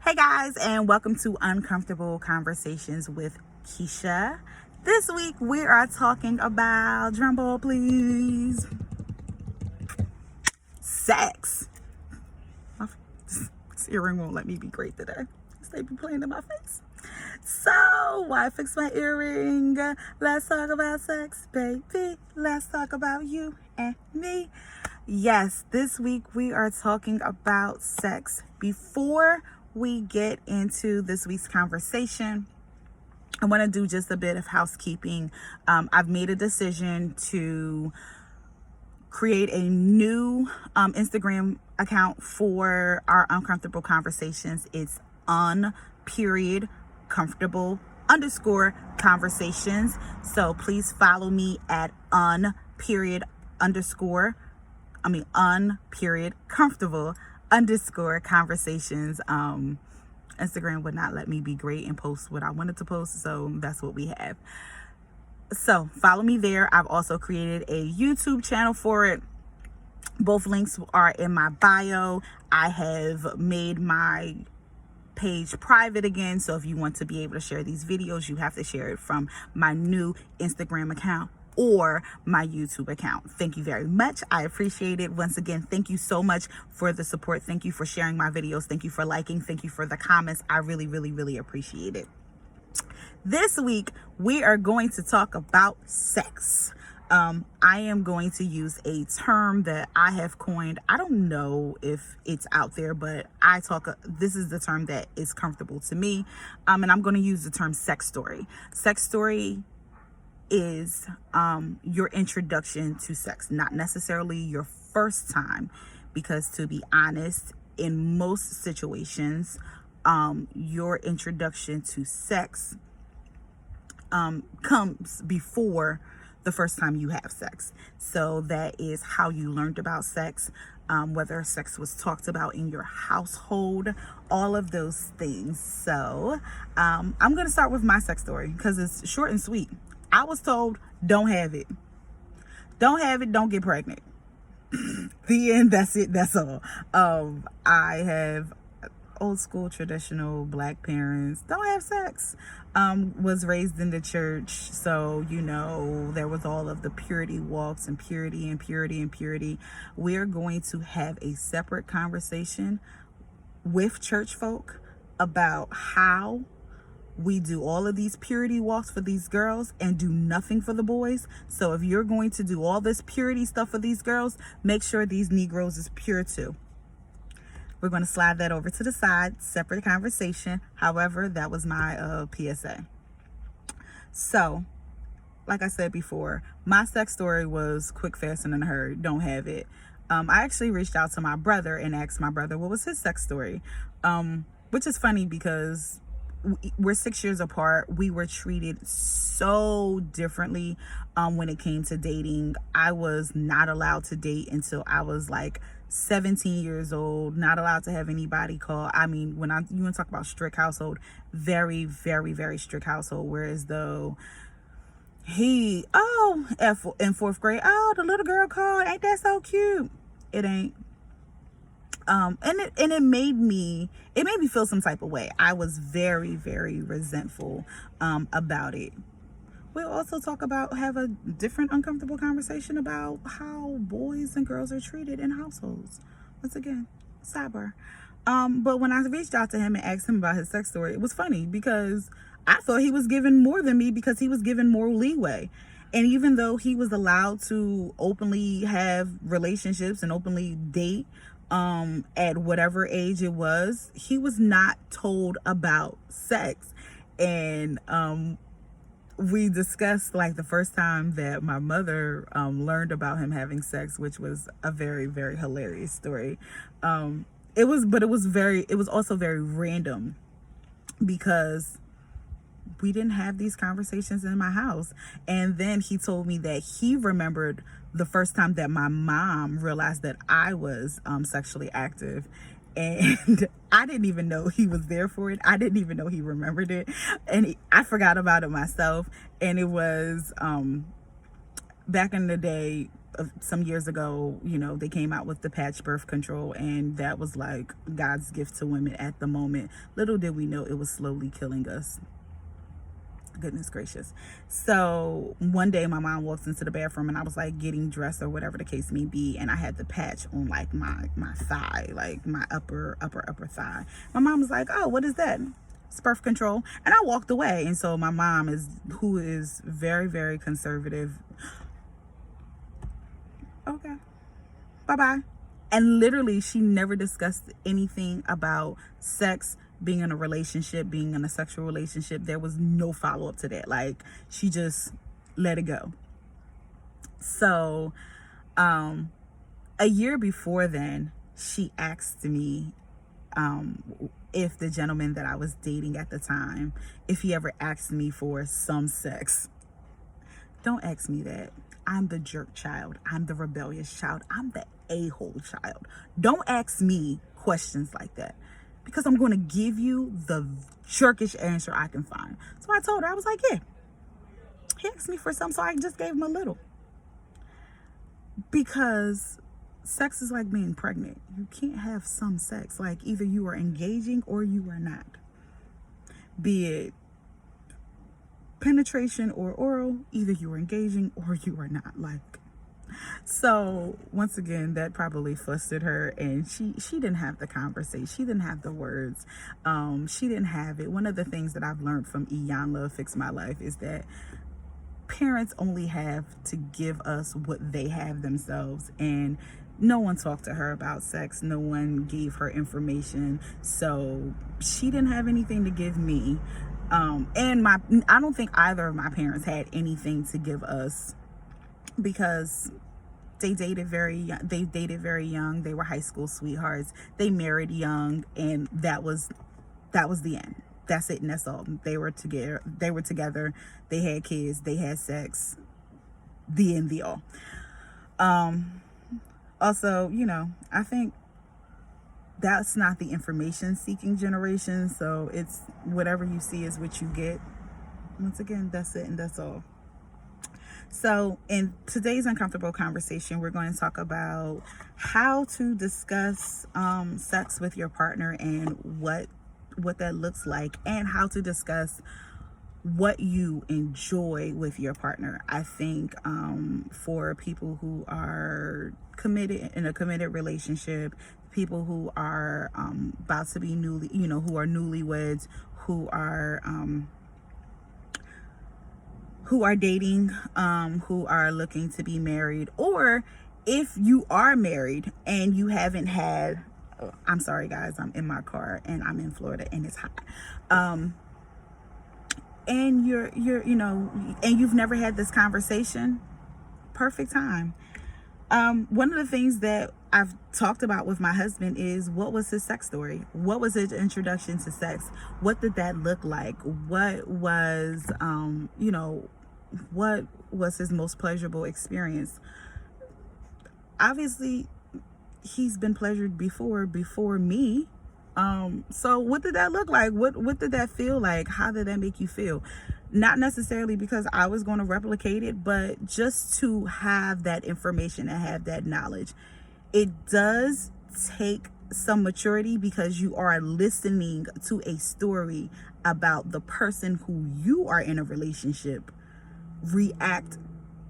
Hey guys, and welcome to Uncomfortable Conversations with Keisha. This week we are talking about, drumroll please, sex. My this earring won't let me be great today. They be playing in my face. So, why fix my earring? Let's talk about sex, baby. Let's talk about you and me. Yes, this week we are talking about sex. Before we get into this week's conversation, I want to do just a bit of housekeeping. I've made a decision to create a new Instagram account for our uncomfortable conversations. It's _comfortable conversations. So please follow me at comfortable conversations. Instagram would not let me be great and post what I wanted to post, so that's what we have. So follow me there. I've also created a YouTube channel for it. Both links are in my bio. I have made my page private again, so if you want to be able to share these videos, you have to share it from my new Instagram account or my YouTube account. Thank you very much. I appreciate it. Once again, thank you so much for the support. Thank you for sharing my videos. Thank you for liking. Thank you for the comments. I really appreciate it. This week, we are going to talk about sex. I am going to use a term that I have coined. I don't know if it's out there, but this is the term that is comfortable to me. And I'm going to use the term sex story. Sex story is your introduction to sex, not necessarily your first time, because to be honest, in most situations, your introduction to sex comes before the first time you have sex. So that is how you learned about sex, whether sex was talked about in your household, all of those things. So I'm going to start with my sex story because it's short and sweet. I was told, don't have it. Don't have it, don't get pregnant. The end, that's it, that's all. I have old school traditional Black parents, don't have sex. Was raised in the church, so there was all of the purity walks and purity. We're going to have a separate conversation with church folk about how we do all of these purity walks for these girls and do nothing for the boys. So if you're going to do all this purity stuff for these girls, make sure these Negroes is pure too. We're going to slide that over to the side, separate conversation. However, that was my PSA. So, like I said before, my sex story was quick, fast, and in a hurry. Don't have it. I actually reached out to my brother and asked my brother what was his sex story, which is funny because we're 6 years apart. We were treated so differently when it came to dating. I was not allowed to date until I was like 17 years old, not allowed to have anybody call. I mean, you want to talk about strict household, very strict household. Whereas though in fourth grade, the little girl called, ain't that so cute? It ain't. And it made me feel some type of way. I was very resentful about it. We'll also have a different uncomfortable conversation about how boys and girls are treated in households. Once again, sidebar. But when I reached out to him and asked him about his sex story, it was funny because I thought he was given more than me because he was given more leeway. And even though he was allowed to openly have relationships and openly date at whatever age it was, he was not told about sex. And we discussed like the first time that my mother learned about him having sex, which was a very hilarious story. It was also very random because we didn't have these conversations in my house. And then he told me that he remembered the first time that my mom realized that I was sexually active. And I didn't even know he was there for it. I didn't even know he remembered it. And I forgot about it myself. And it was back in the day, some years ago, you know, they came out with the patch birth control, and that was like God's gift to women at the moment. Little did we know it was slowly killing us. Goodness gracious. So one day my mom walks into the bathroom, and I was like getting dressed or whatever the case may be, and I had the patch on like my thigh, like my upper thigh. My mom was like, "Oh, what is that?" "It's birth control." And I walked away. And so my mom who is very, very conservative, "Okay, bye-bye." And literally, she never discussed anything about sex, being in a relationship, being in a sexual relationship. There was no follow-up to that. Like, she just let it go. So a year before then, she asked me if the gentleman that I was dating at the time, if he ever asked me for some sex. Don't ask me that. I'm the jerk child. I'm the rebellious child. I'm the a-hole child. Don't ask me questions like that, because I'm going to give you the jerkish answer I can find. So I told her, I was like, yeah, he asked me for some, so I just gave him a little. Because sex is like being pregnant. You can't have some sex. Like, either you are engaging or you are not. Be it penetration or oral, either you are engaging or you are not. Like, so once again, that probably flustered her, and she didn't have the conversation. She didn't have the words. She didn't have it. One of the things that I've learned from Eon Love Fix My Life is that parents only have to give us what they have themselves, and no one talked to her about sex. No one gave her information. So she didn't have anything to give me. And I don't think either of my parents had anything to give us, because they dated very young. They were high school sweethearts. They married young, and that was the end. That's it, and that's all. They were together. They had kids. They had sex. The end, the all. Also, you know, I think that's not the information seeking generation. So it's whatever you see is what you get. Once again, that's it, and that's all. So in today's uncomfortable conversation, we're going to talk about how to discuss sex with your partner, and what that looks like, and how to discuss what you enjoy with your partner. I think for people who are committed in a committed relationship, people who are about to be who are newlyweds, who are dating, who are looking to be married, or if you are married and you haven't had, I'm sorry guys, I'm in my car and I'm in Florida and it's hot. And you're and you've never had this conversation, perfect time. One of the things that I've talked about with my husband is, what was his sex story? What was his introduction to sex? What did that look like? What was, what was his most pleasurable experience? Obviously, he's been pleasured before me. So what did that look like? What did that feel like? How did that make you feel? Not necessarily because I was going to replicate it, but just to have that information and have that knowledge. It does take some maturity, because you are listening to a story about the person who you are in a relationship react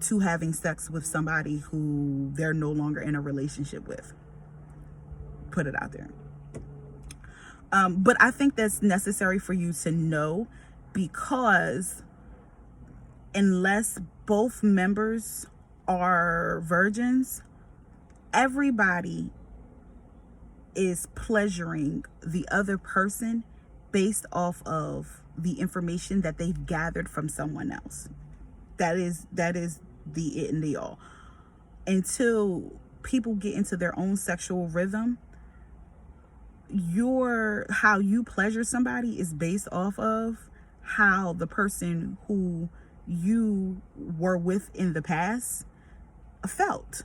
to having sex with somebody who they're no longer in a relationship with. Put it out there. But I think that's necessary for you to know, because unless both members are virgins, everybody is pleasuring the other person based off of the information that they've gathered from someone else. That is the it and the all. Until people get into their own sexual rhythm, how you pleasure somebody is based off of how the person who you were with in the past felt.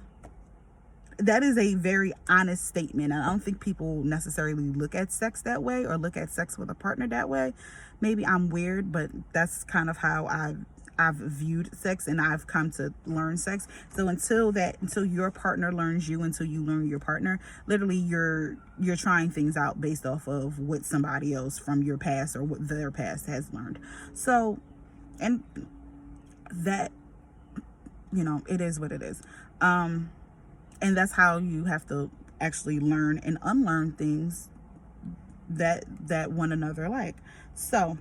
That is a very honest statement. I don't think people necessarily look at sex that way, or look at sex with a partner that way. Maybe I'm weird, but that's kind of how I've viewed sex and I've come to learn sex. So until your partner learns you, until you learn your partner, literally you're trying things out based off of what somebody else from your past or what their past has learned. So, and that, it is what it is. And that's how you have to actually learn and unlearn things that one another like. So,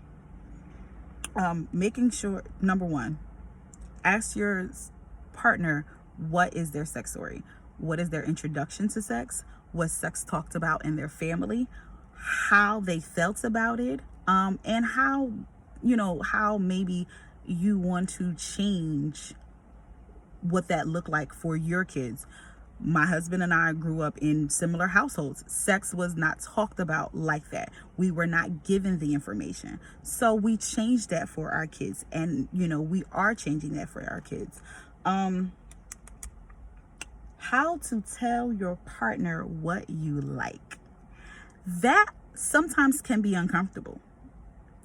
making sure, number one, ask your partner, what is their sex story? What is their introduction to sex? Was sex talked about in their family? How they felt about it? And how maybe you want to change what that looked like for your kids. My husband and I grew up in similar households. Sex was not talked about like that. We were not given the information. So we changed that for our kids. And, we are changing that for our kids. How to tell your partner what you like. That sometimes can be uncomfortable.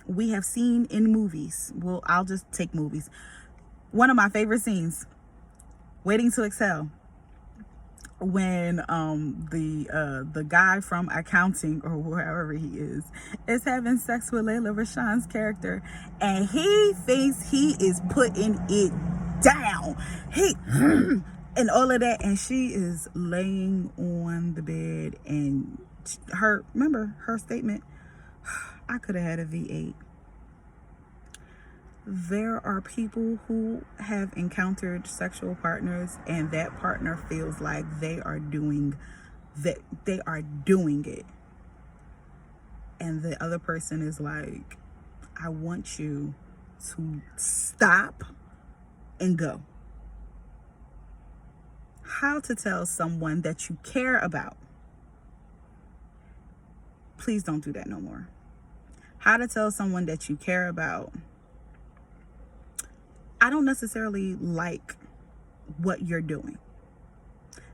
We have seen in movies. Well, I'll just take movies. One of my favorite scenes, Waiting to Exhale, when the guy from accounting or wherever he is having sex with Layla Rashawn's character, and he thinks he is putting it down, and all of that, and she is laying on the bed, and her statement, I could have had a V8. There are people who have encountered sexual partners and that partner feels like they are doing it. And the other person is like, I want you to stop and go. How to tell someone that you care about. Please don't do that no more. How to tell someone that you care about. I don't necessarily like what you're doing.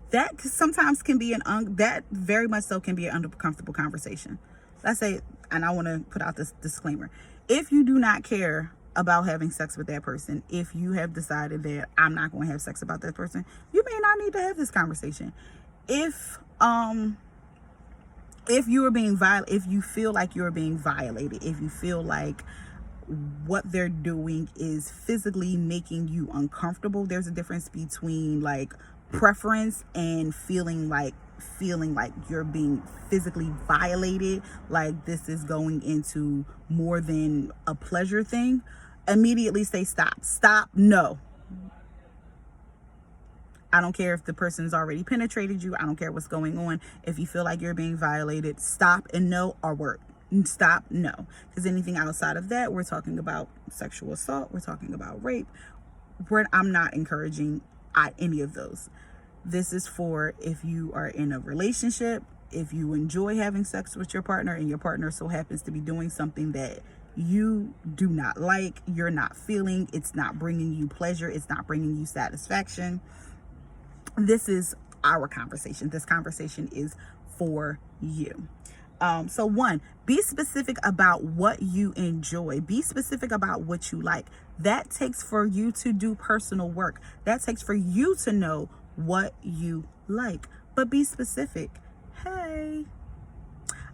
That sometimes can be that very much so can be an uncomfortable conversation. Let's say, and I want to put out this disclaimer. If you do not care about having sex with that person, if you have decided that I'm not going to have sex about that person, you may not need to have this conversation. If you are being if you feel like you're being violated, if you feel like what they're doing is physically making you uncomfortable, there's a difference between like preference and feeling like you're being physically violated, like this is going into more than a pleasure thing. Immediately say stop, no. I don't care if the person's already penetrated you. I don't care what's going on. If you feel like you're being violated, stop and no, or work. Stop, no. Because anything outside of that, we're talking about sexual assault, we're talking about rape. I'm not encouraging any of those. This is for if you are in a relationship, if you enjoy having sex with your partner and your partner so happens to be doing something that you do not like, you're not feeling, it's not bringing you pleasure, it's not bringing you satisfaction. This is our conversation. This conversation is for you. So one, be specific about what you enjoy. Be specific about what you like. That takes for you to do personal work. That takes for you to know what you like. But be specific. Hey,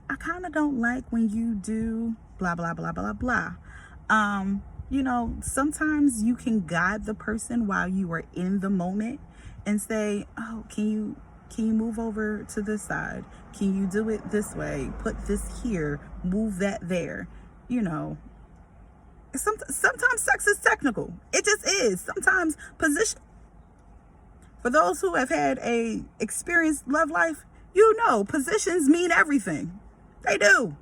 I kind of don't like when you do blah, blah, blah, blah, blah. Sometimes you can guide the person while you are in the moment and say, oh, can you move over to this side? Can you do it this way? Put this here, move that there. Sometimes sex is technical. It just is. Sometimes position. For those who have had a experienced love life, positions mean everything. They do.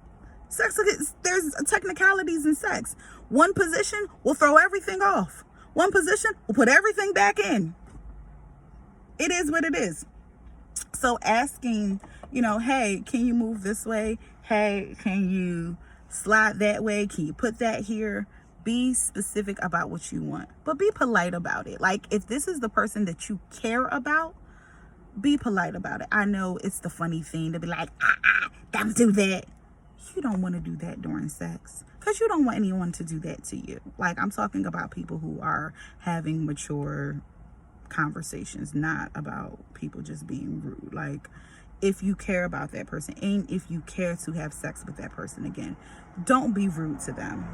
There's technicalities in sex. One position will throw everything off. One position will put everything back in. It is what it is. So asking, hey, can you move this way? Hey, can you slide that way? Can you put that here? Be specific about what you want, but be polite about it. Like, if this is the person that you care about, be polite about it. I know it's the funny thing to be like, don't do that. You don't want to do that during sex, because you don't want anyone to do that to you. Like, I'm talking about people who are having mature conversations, not about people just being rude. Like, if you care about that person and if you care to have sex with that person again, don't be rude to them.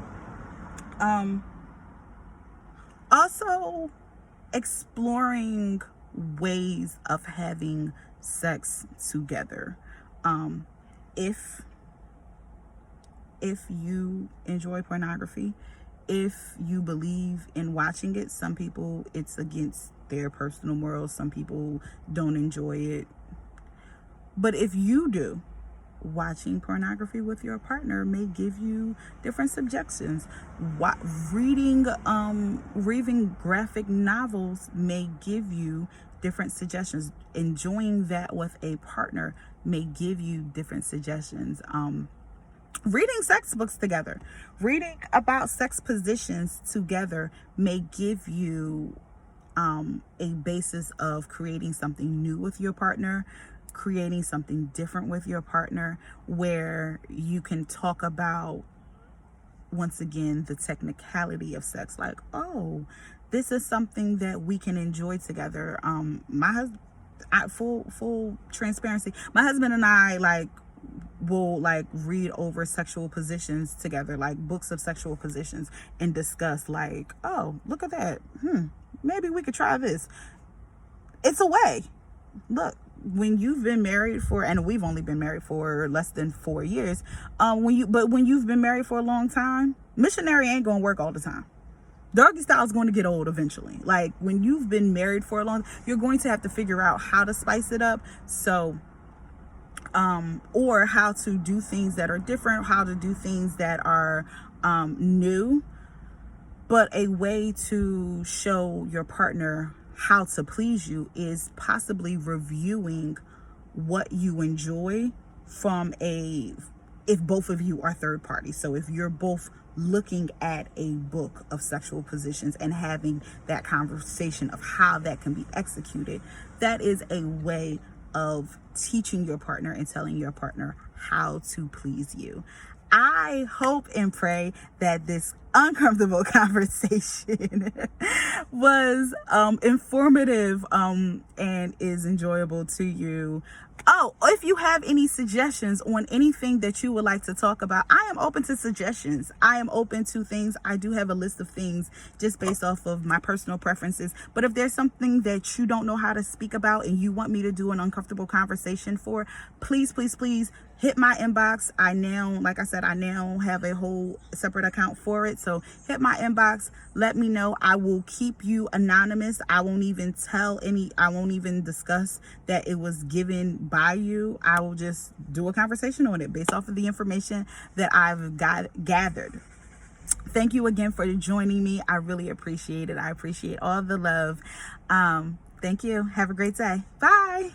Also, exploring ways of having sex together. If you enjoy pornography, if you believe in watching it, some people, it's against their personal morals. Some people don't enjoy it. But if you do, watching pornography with your partner may give you different suggestions. Reading graphic novels may give you different suggestions. Enjoying that with a partner may give you different suggestions. Reading sex books together, reading about sex positions together may give you a basis of creating something new with your partner, creating something different with your partner, where you can talk about, once again, the technicality of sex. Like, oh, this is something that we can enjoy together. My husband, full transparency, my husband and I will read over sexual positions together, like books of sexual positions, and discuss, like, oh, look at that, maybe we could try this. It's a way. Look, when you've been married for, and we've only been married for less than 4 years, when you've been married for a long time, missionary ain't gonna work all the time. Doggy style is going to get old eventually. Like, when you've been married for a long, you're going to have to figure out how to spice it up. So or how to do things that are different, how to do things that are new. But a way to show your partner how to please you is possibly reviewing what you enjoy from if both of you are third parties. So if you're both looking at a book of sexual positions and having that conversation of how that can be executed, that is a way of teaching your partner and telling your partner how to please you. I hope and pray that this uncomfortable conversation was informative and is enjoyable to you. Oh, if you have any suggestions on anything that you would like to talk about, I am open to suggestions. I am open to things. I do have a list of things just based off of my personal preferences. But if there's something that you don't know how to speak about and you want me to do an uncomfortable conversation for, please, please, please hit my inbox. I now have a whole separate account for it. So hit my inbox. Let me know. I will keep you anonymous. I won't even discuss that it was given by you. I will just do a conversation on it based off of the information that I've gathered. Thank you again for joining me. I really appreciate it. I appreciate all the love. Thank you. Have a great day. Bye.